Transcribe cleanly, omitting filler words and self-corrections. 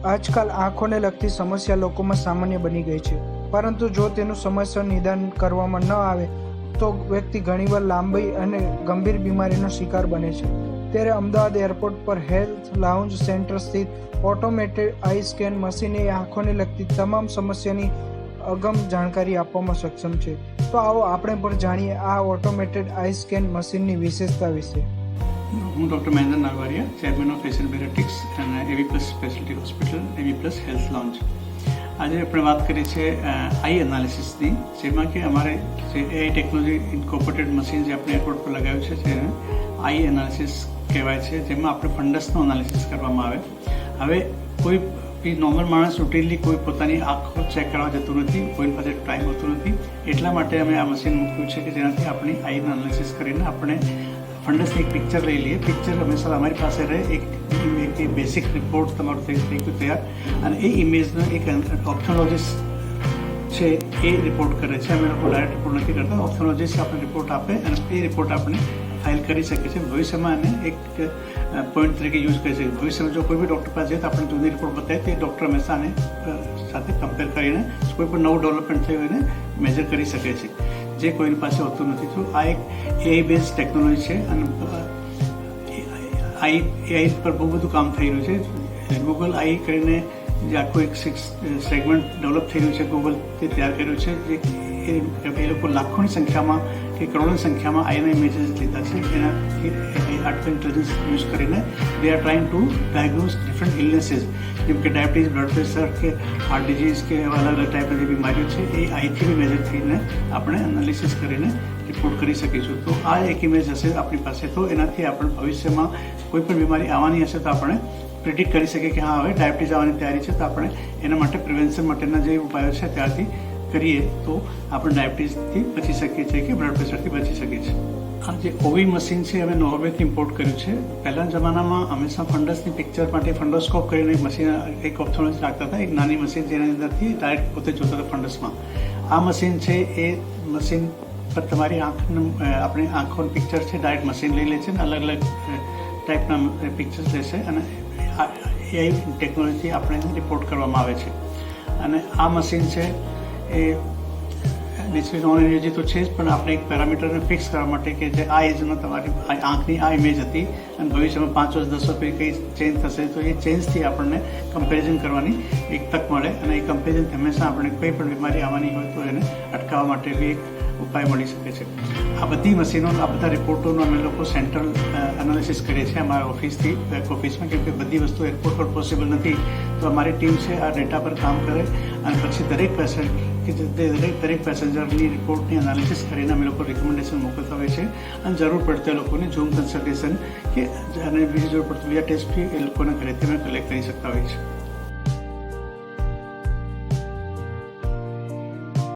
આજકાલ આંખોને લગતી સમસ્યા લોકોમાં સામાન્ય બની ગઈ છે, પરંતુ જો તેનું સમયસર નિદાન કરવામાં ન આવે તો વ્યક્તિ ઘણીવાર લાંબી અને ગંભીર બીમારીનો શિકાર બને છે. ત્યારે અમદાવાદ એરપોર્ટ પર હેલ્થ લાઉન્જ સેન્ટર સ્થિત ઓટોમેટેડ આઈ સ્કેન મશીન એ આંખોને લગતી તમામ સમસ્યાની અગમ જાણકારી આપવામાં સક્ષમ છે. તો આવો આપણે પણ જાણીએ આ ઓટોમેટેડ આઈ સ્કેન મશીનની વિશેષતા વિશે. હું doctor Mahendra Nagvariya, chairman of Asian bariatrics અને AV plus speciality hospital, AV plus health lounge. આજે આપણે વાત કરીએ છીએ આઈ એનાલિસિસની, જેમાં કે અમારે જે એઆઈ ટેકનોલોજી ઇન્કોર્પોરેટેડ મશીન જે આપણે એરપોર્ટ પર લગાવ્યું છે તેને આઈ એનાલિસિસ કહેવાય છે, જેમાં આપણે ફંડસનું એનાલિસિસ કરવામાં આવે. હવે કોઈ બી નોર્મલ માણસ રૂટીનલી કોઈ પોતાની આંખો ચેક કરવા જતું નથી, કોઈ પાસે ટાઈમ હોતો નથી. એટલા માટે અમે આ મશીન મૂક્યું છે કે જેનાથી આપણી આઈનું એનાલિસિસ કરીને આપણે ફંડસની એક પિક્ચર લઈ લઈએ. પિક્ચર હંમેશા અમારી પાસે રહે, એક બેસિક રિપોર્ટ તમારું થઈ ગયું તૈયાર, અને એ ઇમેજનો એક ઓપ્થોલોજિસ્ટ છે એ રિપોર્ટ કરે છે. અમે લોકો ડાયરેક્ટ રિપોર્ટ નથી કરતા, ઓપ્થોલોજિસ્ટ આપણે રિપોર્ટ આપે અને એ રિપોર્ટ આપણે ફાઇલ કરી શકીએ છીએ. ભવિષ્યમાં એને એક પોઈન્ટ તરીકે યુઝ કરી શકીએ. ભવિષ્યમાં જો કોઈ બી ડૉક્ટર પાસે જાય તો આપણે જૂની રિપોર્ટ બતાવીએ તો એ ડૉક્ટર હંમેશા આને સાથે કમ્પેર કરીને કોઈ પણ નવું ડેવલપમેન્ટ થયું એને મેજર કરી શકે છે, જે કોઈની પાસે હોતું નથી. તો આ એક એઆઈ બેઝ ટેકનોલોજી છે અને એઆઈ પર બહુ બધું કામ થઈ રહ્યું છે. ગૂગલ આઈ કરીને જે આખું એક સેગમેન્ટ ડેવલપ થઈ રહ્યું છે, ગૂગલ તે તૈયાર કર્યું છે. એ લોકો લાખોની સંખ્યામાં કે કરોડોની સંખ્યામાં આઈના ઇમેજીસ લીધા છે. એનાથી આર્ટિફિશિયલ ઇન્ટેલિજન્સ યુઝ કરીને they are trying to diagnose different illnesses, જેમ કે ડાયાબિટીઝ, બ્લડ પ્રેશર કે હાર્ટ ડિઝીઝ કે અલગ અલગ ટાઈપની જે બીમારીઓ છે એ આઈથી બી મેજર થઈને આપણે એનાલિસિસ કરીને રિપોર્ટ કરી શકીશું. તો આ એક ઇમેજ હશે આપણી પાસે, તો એનાથી આપણે ભવિષ્યમાં કોઈ પણ બીમારી આવવાની હશે તો આપણે પ્રિડિક્ટ કરી શકીએ કે હા હવે ડાયાબિટીઝ આવવાની તૈયારી છે, તો આપણે એના માટે પ્રિવેન્શન માટેના જે ઉપાયો છે ત્યારથી કરીએ તો આપણે ડાયાબિટીઝથી બચી શકીએ છીએ કે બ્લડ પ્રેશરથી બચી શકીએ છીએ. આ જે ઓવી મશીન છે અમે નોર્વેથી ઇમ્પોર્ટ કર્યું છે. પહેલાના જમાનામાં હંમેશા ફંડસની પિક્ચર માટે ફંડોસ્કોપ કરીને એક મશીન, એક ઓપ્થોલોજીસ્ટ રાખતા હતા, એક નાની મશીન જેના અંદરથી ડાયરેક્ટ પોતે જોતા હતા ફંડસમાં. આ મશીન છે એ મશીન પર તમારી આપણી આંખોની પિક્ચર છે ડાયરેક્ટ મશીન લઈ લે છે અને અલગ અલગ ટાઈપના પિક્ચર્સ લેશે અને એઆઈ ટેકનોલોજીથી આપણે રિપોર્ટ કરવામાં આવે છે. અને આ મશીન છે એ નેચરલી નોન એનર્જી તો છે જ, પણ આપણે એક પેરામીટરને ફિક્સ કરવા માટે કે જે આ એજનો તમારી આંખની આ ઇમેજ હતી અને ભવિષ્યમાં 5 વર્ષ 10 વર્ષ કંઈ ચેન્જ થશે તો એ ચેન્જથી આપણને કમ્પેરિઝન કરવાની એક તક મળે અને એ કમ્પેરિઝન હંમેશા આપણે કોઈ પણ બીમારી આવવાની હોય તો એને અટકાવવા માટે બી એક ઉપાય મળી શકે છે. આ બધી મશીનો, આ બધા રિપોર્ટોનું અમે લોકો સેન્ટ્રલ એનાલિસિસ કરીએ છીએ અમારા ઓફિસથી, બેક ઓફિસમાં, કેમ કે બધી વસ્તુ એરપોર્ટ પર પોસિબલ નથી. તો અમારી ટીમ છે આ ડેટા પર કામ કરે અને પછી દરેક પેસેન્જરની રિપોર્ટની એનાલિસિસ કરીને અમે લોકો રિકમેન્ડેશન મોકલતા હોઈએ છીએ અને જરૂર પડતા લોકોને ઝૂમ કન્સલ્ટેશન કે અને બીજી જરૂર પડતી બીજા ટેસ્ટ બી એ લોકોને ઘરેથી અમે કલેક્ટ કરી શકતા હોઈએ છીએ.